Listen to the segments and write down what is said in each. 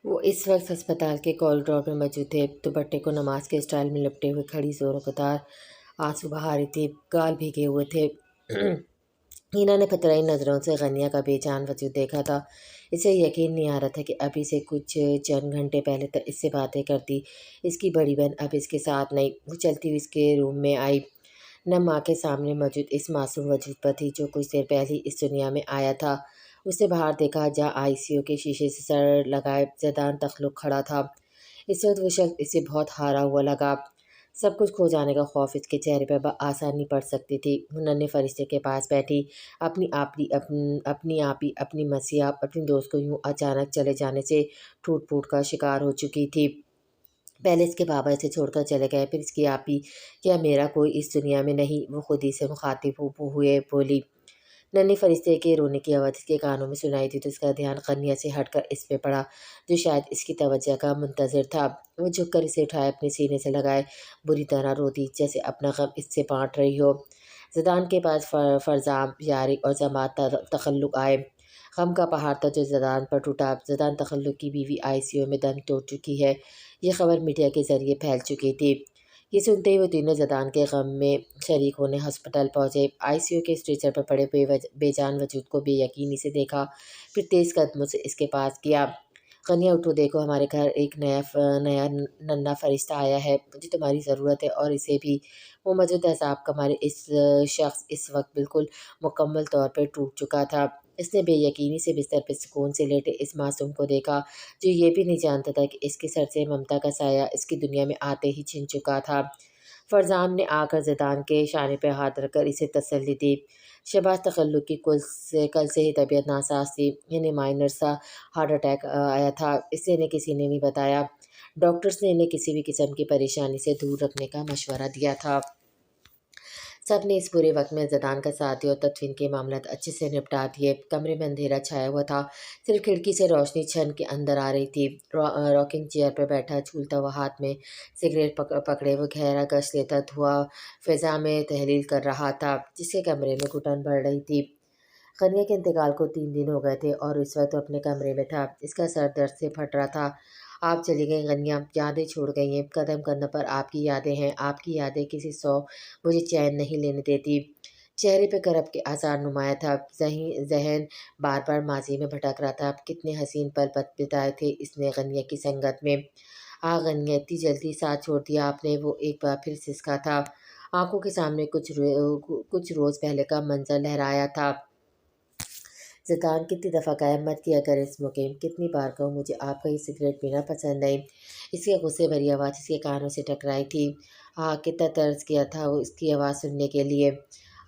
وہ اس وقت ہسپتال کے کوریڈور میں موجود تھے۔ دوپٹے کو نماز کے اسٹائل میں لپٹے ہوئے کھڑی زوروں قطار آنسو بہا رہی تھی، گال بھیگے ہوئے تھے۔ ہینا نے پترائی نظروں سے غنیہ کا بے جان وجود دیکھا تھا۔ اسے یقین نہیں آ رہا تھا کہ ابھی سے کچھ چند گھنٹے پہلے تک اس سے باتیں کرتی اس کی بڑی بہن اب اس کے ساتھ نہیں۔ وہ چلتی ہوئی اس کے روم میں آئی، نم ماں کے سامنے موجود اس معصوم وجود پر تھی جو کچھ دیر پہلے ہی اس دنیا میں آیا تھا۔ اس نے باہر دیکھا جہاں آئی سی یو کے شیشے سے سر لگائے زیدان تخلق کھڑا تھا۔ اس وقت وہ شخص اسے بہت ہارا ہوا لگا۔ سب کچھ کھو جانے کا خوف اس کے چہرے پر بآسانی پڑ سکتی تھی۔ وہ ننھے فرشتے کے پاس بیٹھی اپنی آپی اپنی مسیحا اپنی دوست کو یوں اچانک چلے جانے سے ٹوٹ پھوٹ کا شکار ہو چکی تھی۔ پہلے اس کے بابا اسے چھوڑ کر چلے گئے، پھر اس کی آپی، کیا میرا کوئی اس دنیا میں نہیں؟ وہ خود ہی سے مخاطب ہوئے بولی۔ ننھے فرشتے کے رونے کی آواز اس کے کانوں میں سنائی دی تو اس کا دھیان غنیہ سے ہٹ کر اس پہ پڑا جو شاید اس کی توجہ کا منتظر تھا۔ وہ جھک کر اسے اٹھائے اپنے سینے سے لگائے بری طرح رو دی جیسے اپنا غم اس سے بانٹ رہی ہو۔ زیدان کے پاس فرزام، یارق اور جماعت تخلق آئے۔ غم کا پہاڑ تھا جو زیدان پر ٹوٹا۔ زیدان تخلق کی بیوی آئی سی یو میں دم توڑ چکی ہے، یہ خبر میڈیا کے ذریعے پھیل چکی تھی۔ یہ سنتے ہی وہ تینوں زیدان کے غم میں شریک ہونے ہسپتال پہنچے۔ آئی سی یو کے اسٹریچر پر پڑے بے جان وجود کو بے یقینی سے دیکھا، پھر تیز قدموں سے اس کے پاس کیا۔ غنیہ اٹھو، دیکھو ہمارے گھر ایک نیا ننھا فرشتہ آیا ہے، مجھے تمہاری ضرورت ہے اور اسے بھی۔ وہ موجود اعصاب کا مارے شخص اس وقت بالکل مکمل طور پر ٹوٹ چکا تھا۔ اس نے بے یقینی سے بستر پہ سکون سے لیٹے اس معصوم کو دیکھا جو یہ بھی نہیں جانتا تھا کہ اس کے سر سے ممتا کا سایہ اس کی دنیا میں آتے ہی چھن چکا تھا۔ فرزام نے آ کر زیدان کے شانے پہ ہاتھ رکھ کر اسے تسلی دی۔ شہباز تخلق کی کل سے ہی طبیعت ناساز تھی، انہیں مائنر سا ہارٹ اٹیک آیا تھا، اس سے انہیں کسی نے نہیں بتایا۔ ڈاکٹرز نے انہیں کسی بھی قسم کی پریشانی سے دور رکھنے کا مشورہ دیا تھا۔ سب نے اس برے وقت میں زیدان کا ساتھ دیا اور تدفین کے معاملات اچھے سے نپٹا دیے۔ کمرے میں اندھیرا چھایا ہوا تھا، صرف کھڑکی سے روشنی چھن کے اندر آ رہی تھی۔ راکنگ چیئر پر بیٹھا جھولتا ہوا ہاتھ میں سگریٹ پکڑے وہ گہرا گش لیتا دھواں فضا میں تحلیل کر رہا تھا جس سے کمرے میں گھٹن بڑھ رہی تھی۔ غنیہ کے انتقال کو 3 دن ہو گئے تھے اور اس وقت وہ اپنے کمرے میں تھا، اس کا سر درد سے پھٹ رہا تھا۔ آپ چلی گئیں غنیہ، یادیں چھوڑ گئی ہیں، قدم قدم پر آپ کی یادیں ہیں، آپ کی یادیں کسی سو مجھے چین نہیں لینے دیتی۔ چہرے پہ کرب کے آثار نمایاں تھا، ذہن بار بار ماضی میں بھٹک رہا تھا۔ کتنے حسین پل بتائے تھے اس نے غنیہ کی سنگت میں۔ غنیہ، اتنی جلدی ساتھ چھوڑ دیا آپ نے؟ وہ ایک بار پھر سسکا تھا۔ آنکھوں کے سامنے کچھ روز پہلے کا منظر لہرایا تھا۔ زیدان کتنی دفعہ کہا مت کیا کریں اسموکنگ، کتنی بار کہوں مجھے آپ کا یہ سگریٹ پینا پسند نہیں۔ اس کی غصے بھری آواز اس کے کانوں سے ٹکرائی تھی۔ کتنا ترس کیا تھا وہ اس کی آواز سننے کے لیے۔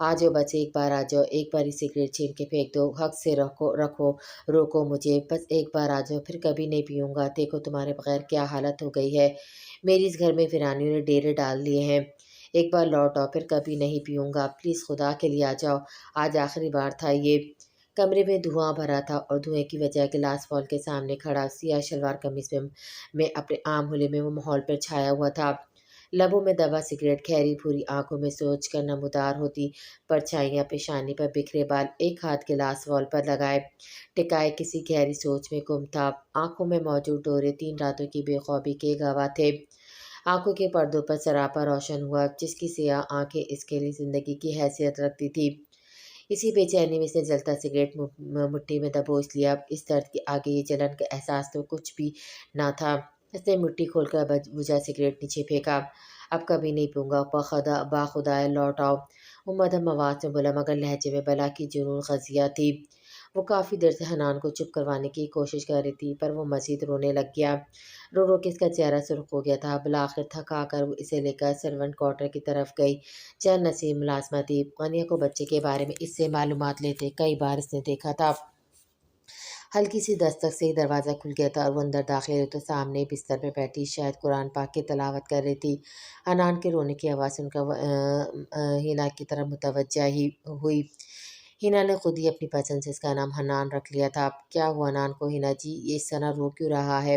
آ جاؤ بچے، ایک بار آ جاؤ، ایک بار یہ سگریٹ چھین کے پھینک دو، حق سے روکو مجھے، بس ایک بار آ جاؤ، پھر کبھی نہیں پیوں گا۔ دیکھو تمہارے بغیر کیا حالت ہو گئی ہے، میری اس گھر میں ویرانیوں نے ڈیرے ڈال دیے ہیں۔ ایک بار لوٹ آؤ، پھر کبھی نہیں پیوں گا، پلیز خدا کے لیے آ جاؤ، آج آخری بار تھا یہ۔ کمرے میں دھواں بھرا تھا اور دھوئیں کی وجہ گلاس وال کے سامنے کھڑا سیاہ شلوار قمیض میں اپنے عام حلے میں وہ ماحول پر چھایا ہوا تھا۔ لبوں میں دبا سگریٹ، گہری بھوری آنکھوں میں سوچ کر نمودار ہوتی پرچھائیاں، پیشانی پر بکھرے بال، ایک ہاتھ گلاس وال پر لگائے ٹکائے کسی گہری سوچ میں گم تھا۔ آنکھوں میں موجود ڈورے 3 راتوں کی بے خوابی کے گواہ تھے۔ آنکھوں کے پردوں پر سراپا روشن ہوا جس کی سیاہ آنکھیں اس کے لیے زندگی کی حیثیت رکھتی تھی۔ اسی بے چینی میں اس نے جلتا سگریٹ مٹھی میں دبوچ لیا۔ اس درد کے آگے یہ جلن کا احساس تو کچھ بھی نہ تھا۔ اس نے مٹھی کھول کر بجھا سگریٹ نیچے پھینکا۔ اب کبھی نہیں پیوں گا، باخدائے لوٹ آؤ، وہ مدھم آواز میں بولا مگر لہجے میں بلا کی جنون خزیہ تھی۔ وہ کافی دیر سے حنان کو چپ کروانے کی کوشش کر رہی تھی پر وہ مزید رونے لگ گیا۔ رو رو کے اس کا چہرہ سرخ ہو گیا تھا۔ بالآخر تھک کر وہ اسے لے کر سرونٹ کوارٹر کی طرف گئی جہاں نسیم ملازمہ تھی۔ غنیہ کو بچے کے بارے میں اس سے معلومات لیتے کئی بار اس نے دیکھا تھا۔ ہلکی سی دستک سے ہی دروازہ کھل گیا تھا اور وہ اندر داخل ہوئی تو سامنے بستر پہ بیٹھی شاید قرآن پاک کی تلاوت کر رہی تھی۔ حنان کے رونے کی آواز سن کر وہ ہینا کی طرف متوجہ ہوئی۔ ہینا نے خود ہی اپنی پسند سے اس کا نام حنان رکھ لیا تھا۔ کیا ہوا حنان کو؟ ہینا جی یہ اس طرح رو کیوں رہا ہے؟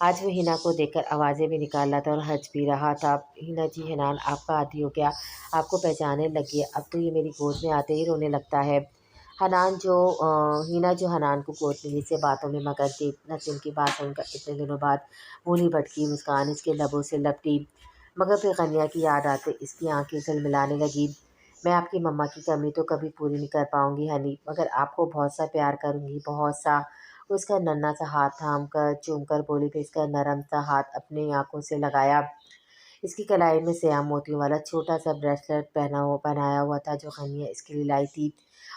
آج وہ ہینا کو دیکھ کر آوازیں بھی نکال رہا تھا اور ہنس بھی رہا تھا۔ ہینا جی، حنان آپ کا عادی ہو گیا، آپ کو پہچانے لگی ہے، اب تو یہ میری گود میں آتے ہی رونے لگتا ہے۔ ہینا جو حنان کو گود میں لی سے باتوں میں مگن تھی، نسیم کی بات سن کر اتنے دنوں بعد بھولی بھٹکی مسکان اس کے لبوں سے لپٹی، مگر پھر غنیہ کی یاد آتے اس کی آنکھیں جھلملانے لگی۔ میں آپ کی مما کی کمی تو کبھی پوری نہیں کر پاؤں گی ہنی، مگر آپ کو بہت سا پیار کروں گی، بہت سا۔ اس کا ننھا سا ہاتھ تھام کر چوم کر بولی، پھر اس کا نرم سا ہاتھ اپنی آنکھوں سے لگایا۔ اس کی کلائی میں سیاہ موتیوں والا چھوٹا سا بریسلٹ بنایا ہوا تھا جو غنیہ اس کے لیے لائی تھی۔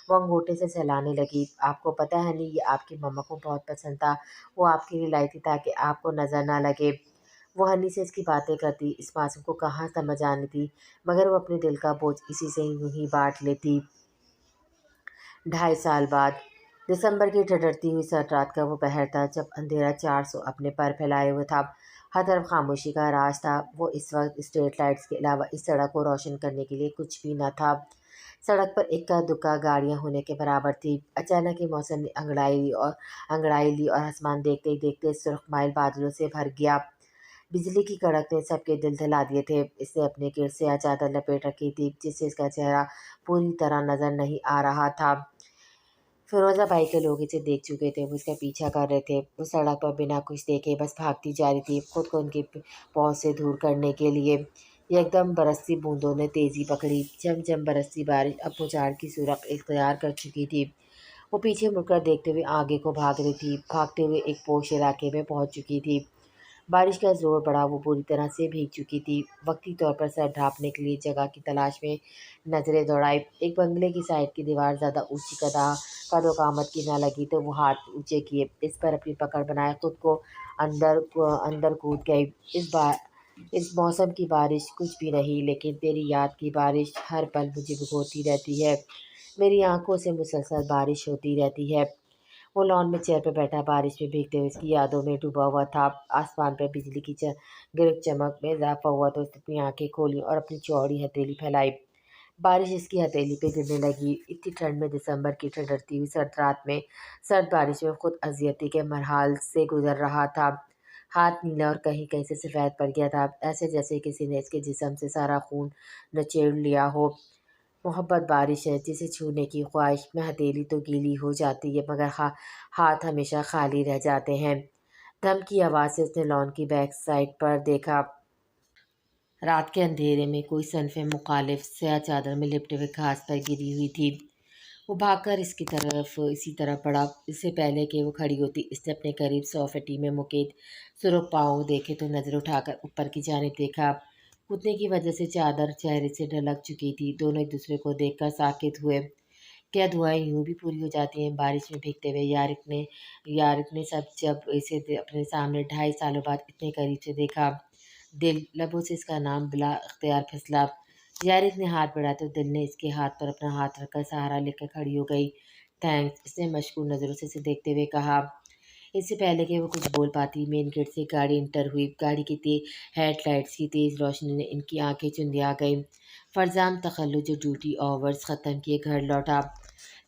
وہ انگوٹھے سے سہلانے لگی۔ آپ کو پتہ ہے ہنی، یہ آپ کی مما کو بہت پسند تھا، وہ آپ کے لیے لائی تھی تاکہ آپ کو نظر نہ لگے۔ وہ ہنی سے اس کی باتیں کرتی، اس معصوم کو کہاں سمجھ آنی تھی، مگر وہ اپنے دل کا بوجھ اسی سے یوں ہی بانٹ لیتی۔ 2.5 سال بعد دسمبر کی ٹھٹرتی ہوئی سرد رات کا وہ پہر تھا جب اندھیرا 400 اپنے پر پھیلائے ہوئے تھا، ہر طرف خاموشی کا راج تھا۔ وہ اس وقت اسٹریٹ لائٹس کے علاوہ اس سڑک کو روشن کرنے کے لیے کچھ بھی نہ تھا۔ سڑک پر اکا دکا گاڑیاں ہونے کے برابر تھی۔ اچانک ہی موسم نے انگڑائی لی اور آسمان دیکھتے ہی دیکھتے سرخ مائل بادلوں سے بھر گیا۔ بجلی کی کڑک نے سب کے دل دہلا دیے تھے۔ اس نے اپنے گرد سیاہ چادر لپیٹ رکھی تھی جس سے اس کا چہرہ پوری طرح نظر نہیں آ رہا تھا۔ فیروزہ بائی کے لوگ اسے دیکھ چکے تھے، وہ اس کا پیچھا کر رہے تھے۔ وہ سڑک پر بنا کچھ دیکھے بس بھاگتی جا رہی تھی، خود کو ان کی پہنچ سے دور کرنے کے لیے۔ یکدم برستی بوندوں نے تیزی پکڑی، جم جم برستی بارش اب بھوچار کی صورت اختیار کر چکی تھی۔ وہ پیچھے مڑ کر دیکھتے ہوئے آگے کو بھاگ رہی تھی، بھاگتے ہوئے ایک پوش علاقے میں پہنچ چکی تھی۔ بارش کا زور بڑھا، وہ پوری طرح سے بھیگ چکی تھی۔ وقتی طور پر سر ڈھانپنے کے لیے جگہ کی تلاش میں نظریں دوڑائی۔ ایک بنگلے کی سائڈ کی دیوار زیادہ اونچی قد و قامت کی نہ لگی تو وہ ہاتھ اونچے کیے، اس پر اپنی پکڑ بنائے خود کو اندر کود گئی۔ اس موسم کی بارش کچھ بھی نہیں، لیکن تیری یاد کی بارش ہر پل مجھے بھگوتی رہتی ہے، میری آنکھوں سے مسلسل بارش ہوتی رہتی ہے۔ وہ لان میں چیئر پہ بیٹھا بارش میں بھیگتے ہوئے اس کی یادوں میں ڈوبا ہوا تھا۔ آسمان پر بجلی کی گرج چمک میں اضافہ ہوا تو اس نے اپنی آنکھیں کھولیں اور اپنی چوڑی ہتھیلی پھیلائی۔ بارش اس کی ہتھیلی پہ گرنے لگی۔ اتنی ٹھنڈ میں، دسمبر کی ٹھٹرتی ہوئی سرد رات میں، سرد بارش میں خود اذیتی کے مراحل سے گزر رہا تھا۔ ہاتھ نیلا اور کہیں کہیں سے سفید پڑ گیا تھا، ایسے جیسے کسی نے اس کے جسم سے سارا خون نچوڑ لیا ہو۔ محبت بارش ہے جسے چھونے کی خواہش میں ہتھیلی تو گیلی ہو جاتی ہے مگر ہاتھ ہمیشہ خالی رہ جاتے ہیں۔ دھم کی آواز سے اس نے لان کی بیک سائڈ پر دیکھا۔ رات کے اندھیرے میں کوئی صنف مخالف سیاہ چادر میں لپٹے ہوئے گھاس پر گری ہوئی تھی۔ وہ بھاگ کر اسی طرف بڑھا۔ اس سے پہلے کہ وہ کھڑی ہوتی، اس نے اپنے قریب 100 فٹی میں مقید سرخ پاؤں دیکھے تو نظر اٹھا کر اوپر کی جانب دیکھا۔ کودنے کی وجہ سے چادر چہرے سے ڈھلک چکی تھی۔ دونوں ایک دوسرے کو دیکھ کر ساکت ہوئے۔ کیا دعائیں یوں بھی پوری ہو جاتی ہیں؟ بارش میں بھیگتے ہوئے یارق نے جب اسے اپنے سامنے 2.5 سالوں بعد اتنے قریب سے دیکھا، دل لبوں سے اس کا نام بلا اختیار پھسلا۔ یارق نے ہاتھ بڑھایا تو دل نے اس کے ہاتھ پر اپنا ہاتھ رکھ کر سہارا لے کر کھڑی ہو گئی۔ تھینکس، اس نے مشکور نظروں سے اسے دیکھتے ہوئے کہا۔ اس سے پہلے کہ وہ کچھ بول پاتی، مین گیٹ سے گاڑی انٹر ہوئی۔ گاڑی کی ہیڈ لائٹس کی تیز روشنی نے ان کی آنکھیں چندیا گئیں۔ فرزام تخلص جو ڈیوٹی آورز ختم کیے گھر لوٹا۔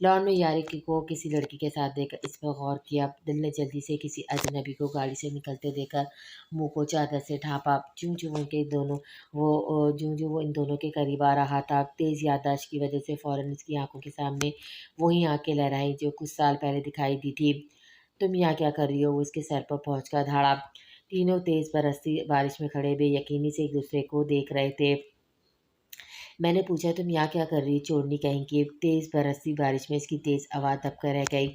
لان میں یارق کو کسی لڑکی کے ساتھ دیکھ کر اس پر غور کیا۔ دل نے جلدی سے کسی اجنبی کو گاڑی سے نکلتے دیکھ کر منہ کو چادر سے ڈھانپا۔ جوں جوں وہ ان دونوں کے قریب آ رہا تھا، تیز یادداشت کی وجہ سے فوراً اس کی آنکھوں کے سامنے وہی آنکھیں لہرائیں جو کچھ سال پہلے دکھائی دی تھی۔ تم یہاں کیا کر رہی ہو؟ وہ اس کے سر پر پہنچ کر دھاڑا۔ تینوں تیز برستی بارش میں کھڑے بے یقینی سے ایک دوسرے کو دیکھ رہے تھے۔ میں نے پوچھا تم یہاں کیا کر رہی؟ چورنی کہیں گی۔ تیز برستی بارش میں اس کی تیز آواز دب کر رہ گئی۔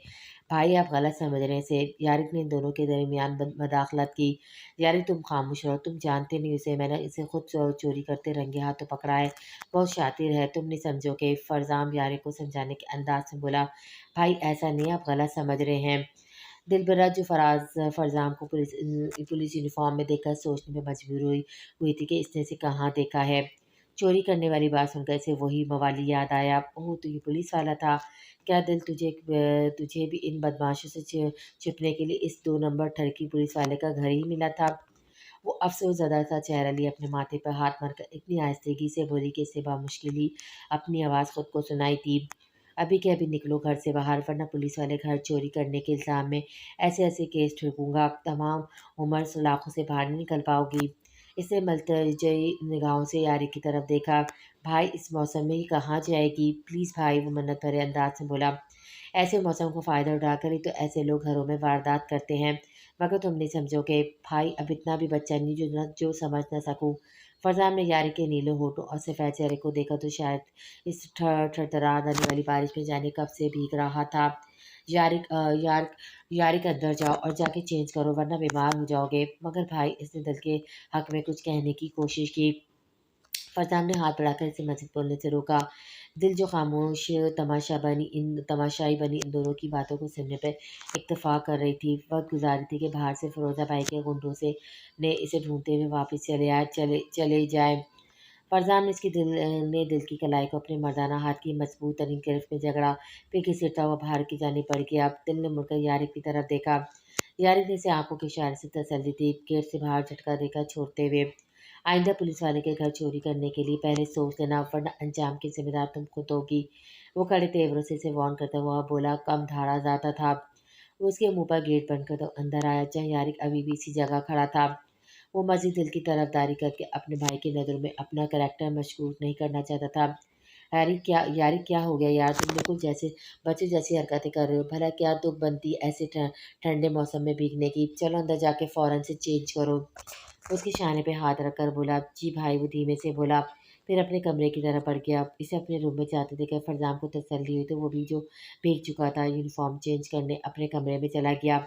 بھائی آپ غلط سمجھ رہے ہیں یارق نے ان دونوں کے درمیان مداخلت کی۔ یارق تم خاموش رہو، تم جانتے نہیں اسے، میں نے اسے خود چوری کرتے رنگے ہاتھوں پکڑا ہے، بہت شاطر ہے، تم نہیں سمجھو گے۔ فرزام یارق کو سمجھانے کے انداز میں بولا، بھائی ایسا نہیں، آپ غلط سمجھ رہے ہیں۔ دلبرہ جو فرزام کو پولیس یونیفارم میں دیکھ کر سوچنے میں مجبور ہوئی تھی کہ اس نے اسے کہاں دیکھا ہے۔ چوری کرنے والی بات سن کر اسے وہی موالی یاد آیا۔ اوہ تو یہ پولیس والا تھا کیا؟ دل تجھے بھی ان بدماشوں سے چھپنے کے لیے اس 2 نمبر ٹھرکی پولیس والے کا گھر ہی ملا تھا؟ وہ افسوس زدہ سا چہرہ لیے اپنے ماتھے پر ہاتھ مار کر اتنی آہستگی سے بولی کہ اسے بامشکل ہی اپنی آواز خود کو سنائی تھی۔ ابھی کے ابھی نکلو گھر سے باہر، ورنہ پولیس والے گھر چوری کرنے کے الزام میں ایسے ایسے کیس ٹھوکوں گا، تمام عمر سلاخوں سے باہر نہیں نکل پاؤ گی۔ اس نے ملتجئی نگاہوں سے یاری کی طرف دیکھا۔ بھائی اس موسم میں یہ کہاں جائے گی؟ پلیز بھائی، وہ منت بھرے انداز سے بولا۔ ایسے موسم کو فائدہ اٹھا کر ہی تو ایسے لوگ گھروں میں واردات کرتے ہیں، مگر تم نہیں سمجھو گے بھائی، اب اتنا بھی بچہ نہیں جو سمجھ نہ سکوں۔ فرزان نے یاری کے نیلے ہونٹوں اور سفید چہرے کو دیکھا تو شاید اس تھرتھرا آنے والی بارش میں جانے کب سے بھیگ رہا تھا۔ یارک یارک یارک اندر جاؤ اور جا کے چینج کرو ورنہ بیمار ہو جاؤ گے۔ مگر بھائی، اس نے دل کے حق میں کچھ کہنے کی کوشش کی۔ فرزان نے ہاتھ بڑھا کر اسے مزید بولنے سے روکا۔ دل جو خاموش تماشائی بنی ان دونوں کی باتوں کو سننے پر اکتفا کر رہی تھی، وقت گزار رہی تھی کہ باہر سے فیروزہ بھائی کے گنڈوں سے نے اسے ڈھونڈتے ہوئے واپس چلے جائے۔ فرزان نے دل کی کلائی کو اپنے مردانہ ہاتھ کی مضبوط ترین گرفت میں جگڑا، پھر گھسیٹتا ہوا باہر کی جانب بڑھ گیا۔ دل نے مڑ کر یارک کی طرف دیکھا۔ یارک نے اسے آنکھوں کے اشارے سے تسلی دی، گیٹ سے باہر جھٹکا دے کر چھوڑتے ہوئے۔ آئندہ پولیس والے کے گھر چوری کرنے کے لیے پہلے سوچ لینا، ورنہ انجام کی ذمہ دار تم خود ہوگی۔ وہ کڑے تیوروں سے اسے وارن کرتا ہوا بولا۔ کم دھاڑا زیادہ تھا۔ وہ اس کے منہ پر گیٹ بند کرتا اندر آیا، جہاں یارک ابھی بھی اسی جگہ کھڑا تھا۔ وہ مزید دل کی طرفداری کر کے اپنے بھائی کی نظروں میں اپنا کریکٹر مشکوک نہیں کرنا چاہتا تھا۔ یارک کیا ہو گیا یار، تم بالکل جیسے بچے جیسی حرکتیں کر رہے ہو، بھلا کیا دکھ بنتی ایسے ٹھنڈے موسم میں بھیگنے کی؟ چلو اندر جا کے فوراً سے چینج کرو۔ اس کے شانے پہ ہاتھ رکھ کر بولا۔ جی بھائی، وہ دھیمے سے بولا، پھر اپنے کمرے کی طرف بڑھ گیا۔ اسے اپنے روم میں جاتے دیکھ کر فرزان کو تسلی ہوئی تو وہ بھی جو بھیگ چکا تھا یونیفارم چینج کرنے اپنے کمرے میں چلا گیا۔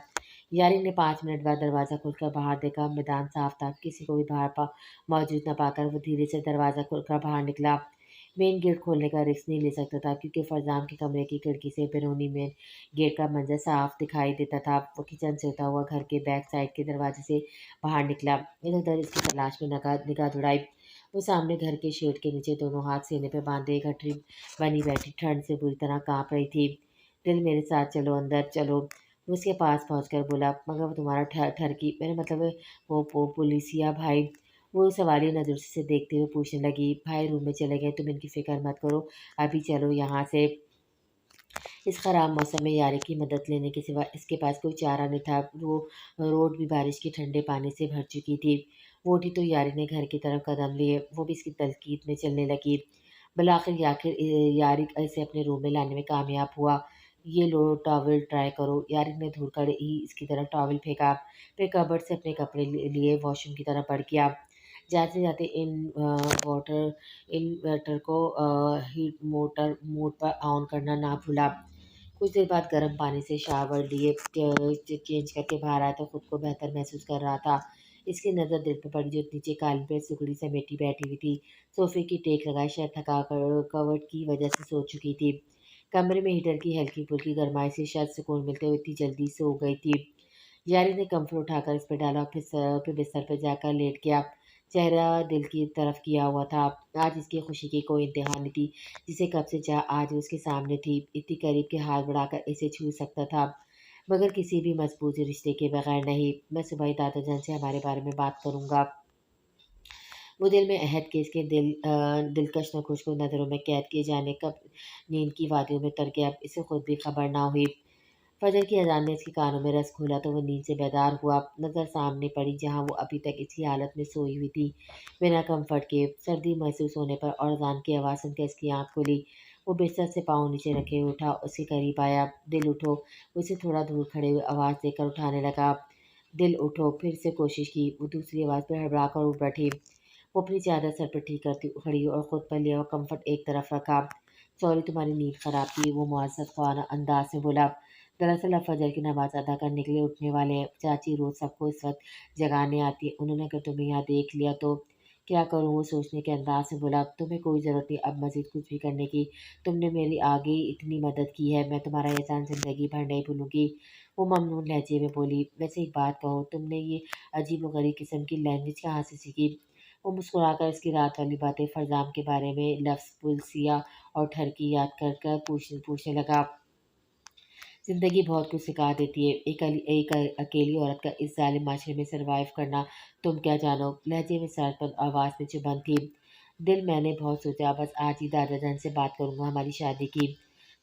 یارک نے 5 منٹ بعد دروازہ کھول کر باہر دیکھا۔ میدان صاف تھا، کسی کو بھی باہر موجود نہ پا کر وہ دھیرے سے دروازہ کھول کر باہر نکلا۔ مین گیٹ کھولنے کا رسک نہیں لے سکتا تھا کیونکہ فرزان کے کمرے کی کھڑکی سے بیرونی مین گیٹ کا منظر صاف دکھائی دیتا تھا۔ وہ کچن سے ہوتا ہوا گھر کے بیک سائڈ کے دروازے سے باہر نکلا، ادھر ادھر اس کی تلاش میں نگاہ دوڑائی۔ وہ سامنے گھر کے شیڈ کے نیچے دونوں ہاتھ سینے پہ باندھے گٹھری بنی بیٹھی ٹھنڈ سے بری طرح کانپ رہی تھی۔ دل میرے ساتھ چلو، اندر چلو، وہ اس کے پاس پہنچ کر بولا۔ مگر وہ تمہارا ٹھرکی، میرا مطلب ہے وہ پولیسیا بھائی، وہ سوالیہ نظر سے دیکھتے ہوئے پوچھنے لگی۔ بھائی روم میں چلے گئے، تم ان کی فکر مت کرو، ابھی چلو یہاں سے۔ اس خراب موسم میں یارک کی مدد لینے کے سوا اس کے پاس کوئی چارہ نہیں تھا۔ روڈ بھی بارش کے ٹھنڈے پانی سے بھر چکی تھی۔ وہ اٹھی تو یارک نے گھر کی طرف قدم لیے، وہ بھی اس کی تلقین میں چلنے لگی۔ بالآخر یارک اسے اپنے روم میں لانے میں کامیاب ہوا۔ یہ لو ٹاول ٹرائی کرو۔ یارک نے دھول کر ہی اس کی طرف ٹاول پھینکا، پھر کبرڈ سے اپنے کپڑے لیے واش روم کی طرف بڑھ گیا۔ جاتے جاتے انورٹر کو ہیٹ موڈ پر آن کرنا نہ بھولا۔ کچھ دیر بعد گرم پانی سے شاور لیے چینج کر کے باہر آیا تو خود کو بہتر محسوس کر رہا تھا۔ اس کی نظر دل پہ پڑی جو نیچے قالین پہ سکڑی سمیٹی بیٹھی ہوئی تھی، صوفے کی ٹیک لگائے شاید تھکاوٹ کی وجہ سے سو چکی تھی۔ کمرے میں ہیٹر کی ہلکی پھلکی گرمائی سے شاید سکون ملتے ہوئے اتنی جلدی سو گئی تھی۔ یاری نے کمفر اٹھا کر اس پہ ڈالا، پھر بستر پہ جا کر لیٹ گیا۔ چہرہ دل کی طرف کیا ہوا تھا۔ آج اس کی خوشی کی کوئی انتہا نہیں تھی۔ جسے کب سے چاہ آج وہ اس کے سامنے تھی، اتنی قریب کے ہاتھ بڑھا کر اسے چھو سکتا تھا، مگر کسی بھی مضبوط رشتے کے بغیر نہیں۔ میں صبح ہی دادا جان سے ہمارے بارے میں بات کروں گا۔ وہ دل میں عہد کے اس کے دلکش نقوش کو نظروں میں قید کیے جانے کب نیند کی وادیوں میں تر گیا، اسے خود بھی خبر نہ ہوئی۔ فجر کی اذان نے اس کے کانوں میں رس کھولا تو وہ نیند سے بیدار ہوا۔ نظر سامنے پڑی جہاں وہ ابھی تک اسی حالت میں سوئی ہوئی تھی، بنا کمفرٹ کے۔ سردی محسوس ہونے پر اور اذان کی آواز سن کر اس کی آنکھ کھلی۔ وہ بستر سے پاؤں نیچے رکھے اٹھا، اس کے قریب آیا۔ دل اٹھو، اسے تھوڑا دور کھڑے ہوئے آواز دے کر اٹھانے لگا۔ دل اٹھو، پھر سے کوشش کی، وہ دوسری آواز پہ ہڑبڑا کر اٹھ بیٹھی۔ وہ اپنی چادر سر پر ٹھیک کرتی کھڑی اور خود پر لیا ہوا کمفرٹ ایک طرف رکھا۔ سوری تمہاری نیند خراب تھی، وہ معذرت خواہ انداز میں بولا۔ دراصل اب فجر کی نماز ادا کرنے کے لیے اٹھنے والے ہیں، چاچی روز سب کو اس وقت جگانے آتی ہے، انہوں نے اگر تمہیں یہاں دیکھ لیا تو کیا کروں، وہ سوچنے کے انداز سے بولا۔ تمہیں کوئی ضرورت نہیں اب مزید کچھ بھی کرنے کی، تم نے میری آگے ہی اتنی مدد کی ہے، میں تمہارا احسان زندگی بھر نہیں بھولوں گی، وہ ممنون لہجے میں بولی۔ ویسے ایک بات کہو، تم نے یہ عجیب و غریب قسم کی لینگویج کہاں سے سیکھی؟ وہ مسکرا کر اس کی رات والی باتیں، فرزام کے بارے میں لفظ پلسیا اور ٹھرکی یاد کر کر پوچھنے لگا۔ زندگی بہت کچھ سکھا دیتی ہے، ایک اکیلی عورت کا اس ظالم معاشرے میں سروائیو کرنا تم کیا جانو، لہجے میں سرد پن آواز میں چبھن تھی۔ دل میں نے بہت سوچا، بس آج ہی دادا جان سے بات کروں گا ہماری شادی کی۔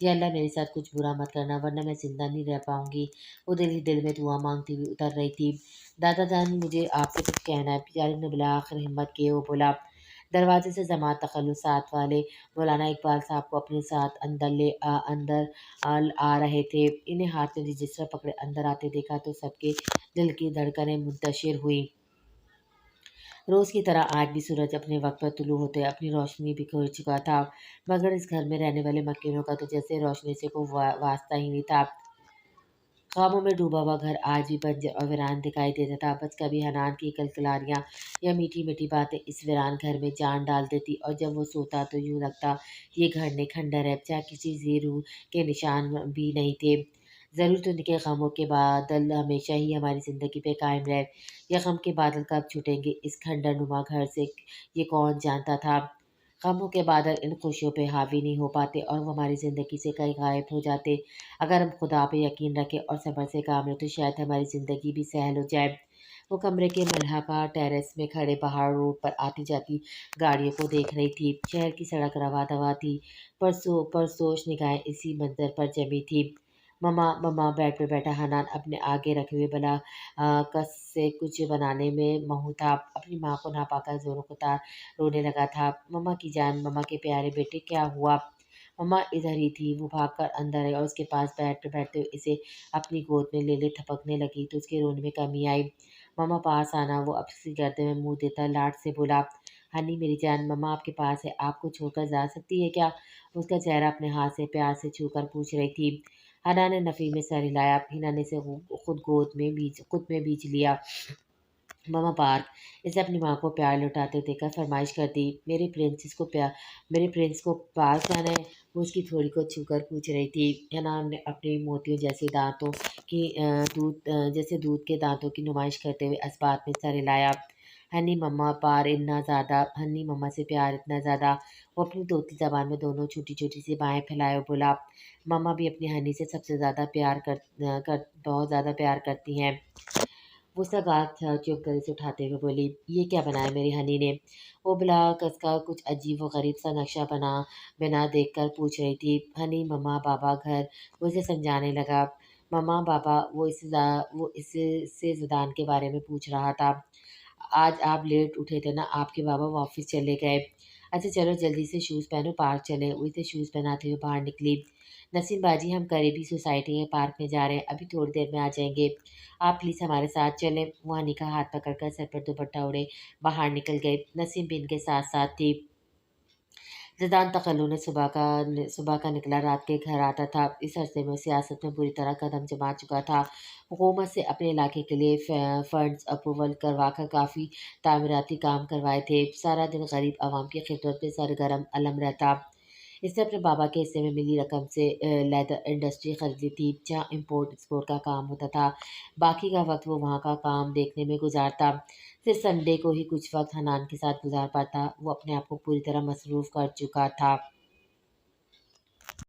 یا اللہ میرے ساتھ کچھ برا مت کرنا ورنہ میں زندہ نہیں رہ پاؤں گی۔ وہ دل ہی دل میں دعا مانگتی ہوئی اتر رہی تھی۔ دادا جان مجھے آپ سے کچھ کہنا ہے، بیچارے نے بالآخر ہمت کیے وہ بولا۔ دروازے سے جماعت تخلصات والے مولانا اقبال صاحب کو اپنے ساتھ اندر آ رہے تھے۔ انہیں ہاتھ میں رجسٹر پکڑے اندر آتے دیکھا تو سب کے دل کی دھڑکنیں منتشر ہوئیں۔ روز کی طرح آج بھی سورج اپنے وقت پر طلوع ہوتے اپنی روشنی بکھیر چکا تھا، مگر اس گھر میں رہنے والے مکینوں کا تو جیسے روشنی سے کوئی واسطہ ہی نہیں تھا۔ خوابوں میں ڈوبا ہوا گھر آج بھی بنجر اور ویران دکھائی دیتا تھا، بس کبھی حنان کی کلکلاریاں یا میٹھی میٹھی باتیں اس ویران گھر میں جان ڈال دیتی، اور جب وہ سوتا تو یوں لگتا یہ گھر نے کھنڈر ہے، جہاں کسی زیر کے نشان بھی نہیں تھے۔ ضرور تو نہیں کہ غموں کے بادل ہمیشہ ہی ہماری زندگی پہ قائم رہے، یا غم کے بادل کب چھٹیں گے اس کھنڈر نما گھر سے، یہ کون جانتا تھا۔ غموں کے بادل ان خوشیوں پہ حاوی نہیں ہو پاتے اور وہ ہماری زندگی سے کہیں غائب ہو جاتے۔ اگر ہم خدا پہ یقین رکھیں اور صبر سے کام لیں تو شاید ہماری زندگی بھی سہل ہو جائے۔ وہ کمرے کے ملحقہ ٹیرس میں کھڑے پہاڑ روڈ پر آتی جاتی گاڑیوں کو دیکھ رہی تھی۔ شہر کی سڑک رواں دواں تھی، پرسوش نگاہیں اسی منظر پر جمی تھی۔ مما بیڈ پہ بیٹھا حنان اپنے آگے رکھے ہوئے بلا کس سے کچھ بنانے میں مہو تھا، اپنی ماں کو نہ پا کر زوروں کو تار رونے لگا تھا۔ مما کی جان، مما کے پیارے بیٹے، کیا ہوا؟ مما ادھر ہی تھی۔ وہ بھاگ کر اندر آئی اور اس کے پاس بیڈ پہ بیٹھتے ہوئے اسے اپنی گود میں لے تھپکنے لگی تو اس کے رونے میں کمی آئی۔ مما پاس آنا، وہ اپسی گردے میں منہ دیتا لاڈ سے بولا۔ ہنی میری جان، مما آپ کے پاس ہے، آپ کو چھوڑ کر جا سکتی ہے کیا؟ اس کا چہرہ اپنے ہاتھ سے پیار سے چھو کر پوچھ رہی تھی۔ ہنا نے نفی میں سر ہلایا۔ ہنا نے اسے خود میں بیچ لیا۔ مما پارک اسے اپنی ماں کو پیار لوٹاتے دیکھ کر فرمائش کرتی، میرے پرنس کو پارک جانا ہے؟ وہ اس کی تھوڑی کو چھو کر پوچھ رہی تھی۔ حنا نے اپنی موتیوں جیسے دودھ کے دانتوں کی نمائش کرتے ہوئے اس بات میں سر ہلایا۔ ہنی مما سے پیار اتنا زیادہ، وہ اپنی طوطی زبان میں دونوں چھوٹی چھوٹی سی بائیں پھیلائے اور بولا۔ مما بھی اپنی ہنی سے سب سے زیادہ بہت زیادہ پیار کرتی ہیں۔ وہ سگاگ چپ کر اسے اٹھاتے ہوئے بولی، یہ کیا بنایا میری ہنی نے؟ وہ بلا کس کا کچھ عجیب و غریب سا نقشہ بنا دیکھ کر پوچھ رہی تھی۔ ہنی مما بابا گھر، وہ اسے سمجھانے لگا۔ مما بابا، وہ اس سے زدان کے بارے میں پوچھ رہا تھا۔ آج آپ لیٹ اٹھے تھے نا، آپ کے بابا وہ آفس چلے گئے۔ اچھا چلو جلدی سے شوز پہنو، پارک چلیں۔ وہ اسے شوز پہناتے ہوئے باہر نکلی۔ نسیم باجی، ہم قریبی سوسائٹی کے پارک میں جا رہے ہیں، ابھی تھوڑی دیر میں آ جائیں گے، آپ پلیز ہمارے ساتھ چلیں۔ وہ ہنی کا ہاتھ پکڑ کر سر پر دوپٹہ اڑے باہر نکل گئے۔ نسیم بھی ان کے ساتھ ساتھ تھی۔ زدان تقلع نے صبح کا نکلا رات کے گھر آتا تھا۔ اس عرصے میں سیاست میں بری طرح قدم جما چکا تھا۔ حکومت سے اپنے علاقے کے لیے فنڈز اپروول کروا کر کافی تعمیراتی کام کروائے تھے۔ سارا دن غریب عوام کی خدمت میں سرگرم علم رہتا۔ اس نے اپنے بابا کے حصے میں ملی رقم سے لیدر انڈسٹری خرید لی تھی، جہاں امپورٹ ایکسپورٹ کا کام ہوتا تھا۔ باقی کا وقت وہ وہاں کا کام دیکھنے میں گزارتا۔ صرف سنڈے کو ہی کچھ وقت حنان کے ساتھ گزار پاتا۔ وہ اپنے آپ کو پوری طرح مصروف کر چکا تھا۔